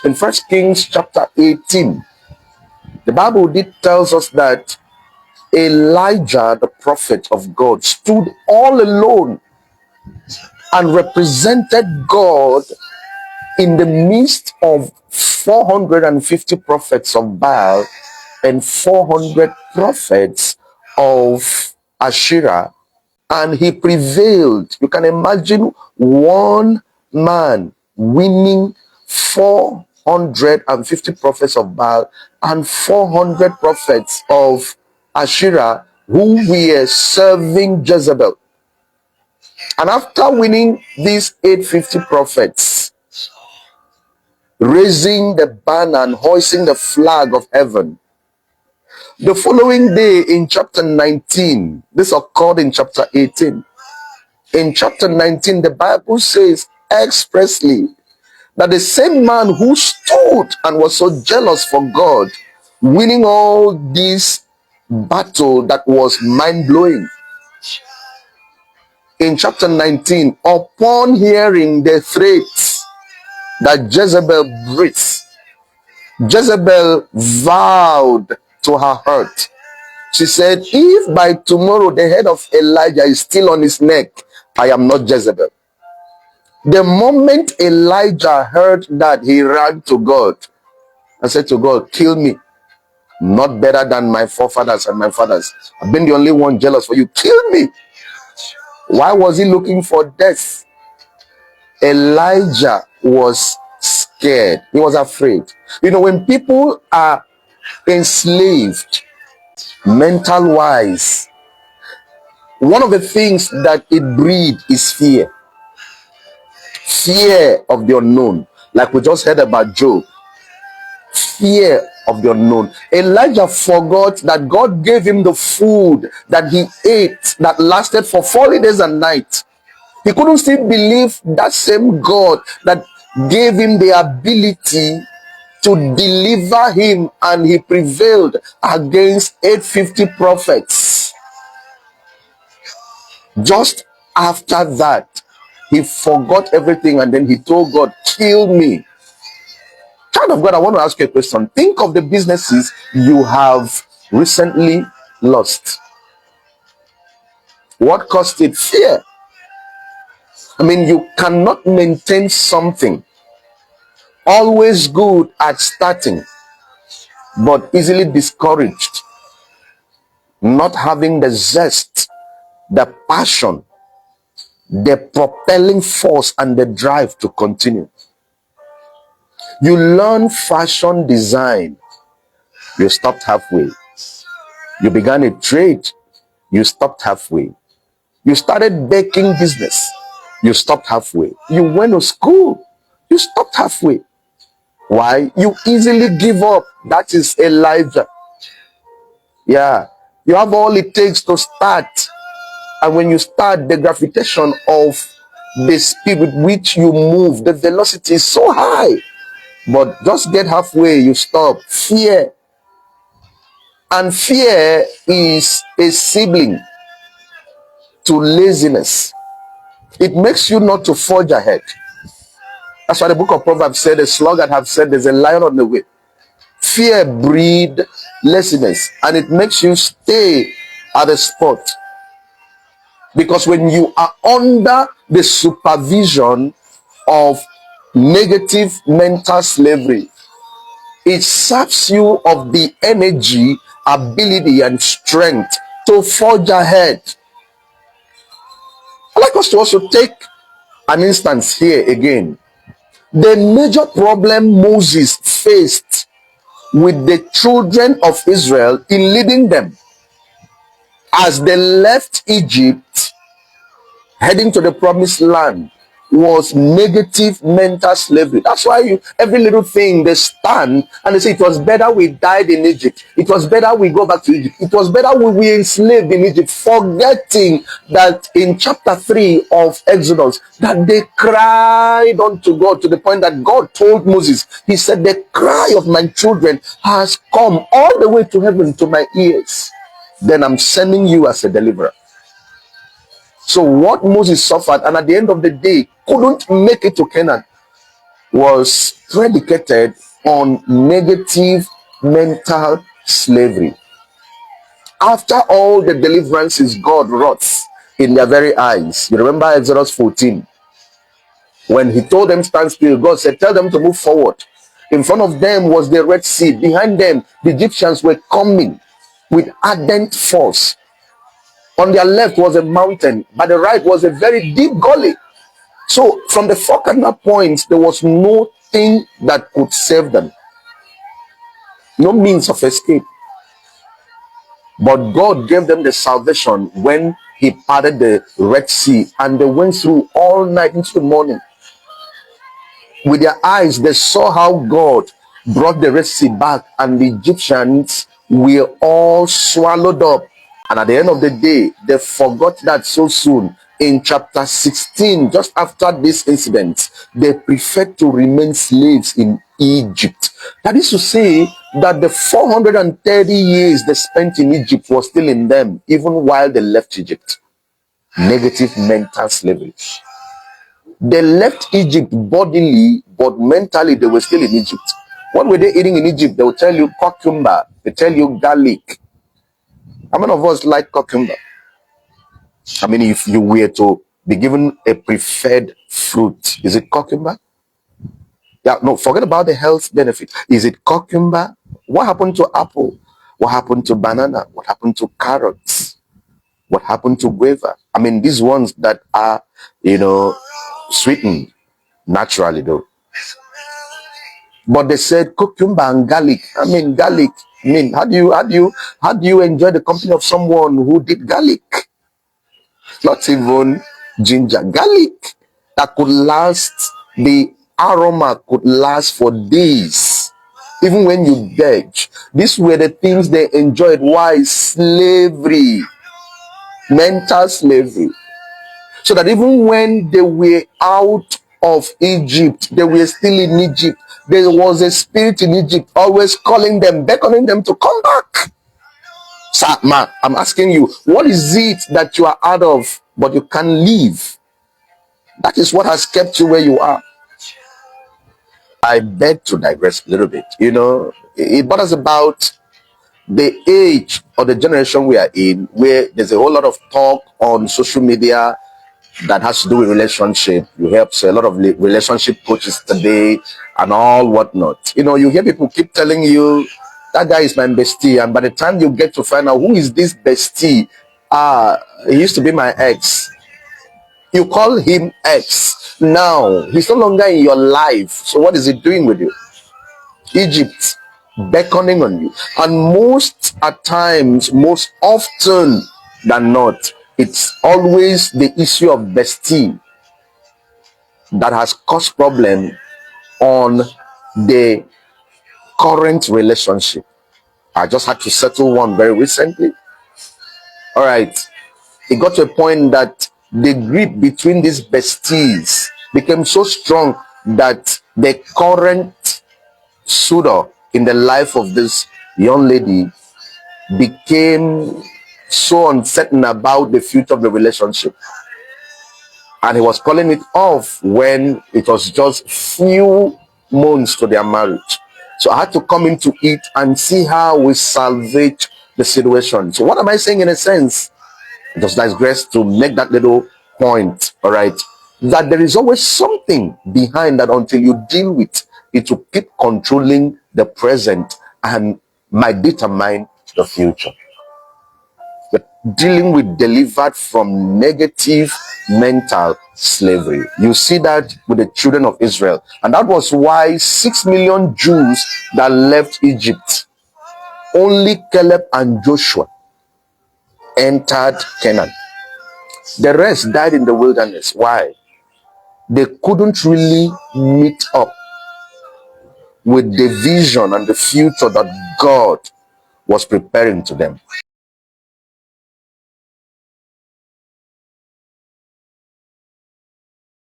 In First Kings chapter 18, the Bible did tells us that Elijah, the prophet of God, stood all alone and represented God in the midst of 450 prophets of Baal and 400 prophets of Asherah, and he prevailed. You can imagine one man winning 450 prophets of Baal and 400 prophets of Asherah who were serving Jezebel. And after winning these 850 prophets, raising the banner and hoisting the flag of heaven, the following day in chapter 19, this occurred in chapter 18. In chapter 19, the Bible says expressly that the same man who stood and was so jealous for God, winning all this battle that was mind-blowing. In chapter 19, upon hearing the threats that Jezebel breathed, Jezebel vowed to her heart. She said, if by tomorrow the head of Elijah is still on his neck, I am not Jezebel. The moment Elijah heard that, he ran to God and said to God, kill me. Not better than my forefathers and my fathers. I've been the only one jealous for you. Kill me. Why was he looking for death? Elijah was scared. He was afraid. You know, when people are enslaved mental wise, one of the things that it breeds is fear. Fear of the unknown. Like we just heard about Job. Fear of the unknown. Elijah forgot that God gave him the food that he ate that lasted for 40 days and nights. He couldn't still believe that same God that gave him the ability to deliver him, and he prevailed against 850 prophets. Just after that, he forgot everything and then he told God, kill me. Child of God, I want to ask you a question. Think of the businesses you have recently lost. What caused it? Fear. I mean, you cannot maintain something always good at starting, but easily discouraged, not having the zest, the passion, the propelling force, and the drive to continue. You learn fashion design, you stopped halfway. You began a trade, you stopped halfway. You started baking business, you stopped halfway. You went to school, you stopped halfway. Why? You easily give up. That is Elijah. Yeah, you have all it takes to start, and when you start, the gravitation of the speed with which you move, the velocity is so high, but just get halfway, you stop. Fear. And fear is a sibling to laziness. It makes you not to forge ahead. That's why the book of Proverbs said, a sluggard have said, there's a lion on the way. Fear breeds laziness, and it makes you stay at the spot. Because when you are under the supervision of negative mental slavery, it saps you of the energy, ability, and strength to forge ahead. I'd like us to also take an instance here again. The major problem Moses faced with the children of Israel in leading them as they left Egypt heading to the promised land was negative mental slavery. That's why every little thing they stand and they say it was better we died in Egypt. It was better we go back to Egypt. It was better we were enslaved in Egypt, forgetting that in chapter 3 of Exodus that they cried unto God to the point that God told Moses, he said, the cry of my children has come all the way to heaven to my ears. Then I'm sending you as a deliverer. So what Moses suffered, and at the end of the day couldn't make it to Canaan, was predicated on negative mental slavery. After all the deliverances God wrought in their very eyes, you remember Exodus 14, when he told them stand still, God said, tell them to move forward. In front of them was the Red Sea. Behind them, the Egyptians were coming with ardent force. On their left was a mountain, by the right was a very deep gully. So from the four cardinal points, there was no thing that could save them, no means of escape. But God gave them the salvation when he parted the Red Sea, and they went through all night into the morning. With their eyes, they saw how God brought the Red Sea back, and the Egyptians were all swallowed up. And at the end of the day, they forgot that so soon. In chapter 16, just after this incident, they preferred to remain slaves in Egypt. That is to say that the 430 years they spent in Egypt was still in them, even while they left Egypt. Negative mental slavery. They left Egypt bodily, but mentally they were still in Egypt. What were they eating in Egypt? They will tell you cucumber, they tell you garlic. How many of us like cucumber? I mean, if you were to be given a preferred fruit, is it cucumber? Yeah, no, forget about the health benefit. Is it cucumber? What happened to apple? What happened to banana? What happened to carrots? What happened to guava? I mean, these ones that are, sweetened naturally, though. But they said cucumber and garlic. I mean, garlic. I mean, how do you enjoy the company of someone who did garlic? Not even ginger, garlic that could last, the aroma could last for days, even when you beg. These were the things they enjoyed. Why? Slavery, mental slavery. So that even when they were out of Egypt, they were still in Egypt. There was a spirit in Egypt always calling them, beckoning them to come back. Sir, man, I'm asking you, what is it that you are out of but you can't leave? That is what has kept you where you are. I beg to digress a little bit. It bothers about the age or the generation we are in, where there's a whole lot of talk on social media that has to do with relationship. You help a lot of relationship coaches today and all whatnot. You hear people keep telling you that guy is my bestie, and by the time you get to find out who is this bestie, he used to be my ex. You call him ex. Now he's no longer in your life. So what is he doing with you? Egypt beckoning on you. And most at times, most often than not, it's always the issue of bestie that has caused problem on the current relationship. I just had to settle one very recently. All right. It got to a point that the grip between these besties became so strong that the current suitor in the life of this young lady became so uncertain about the future of the relationship, and he was calling it off when it was just few months to their marriage. So I had to come into it and see how we salvage the situation. So what am I saying? In a sense, just digress to make that little point, all right, that there is always something behind that until you deal with it will keep controlling the present and might determine the future. But dealing with delivered from negative mental slavery. You see that with the children of Israel. And that was why 6 million Jews that left Egypt, only Caleb and Joshua entered Canaan. The rest died in the wilderness. Why? They couldn't really meet up with the vision and the future that God was preparing to them.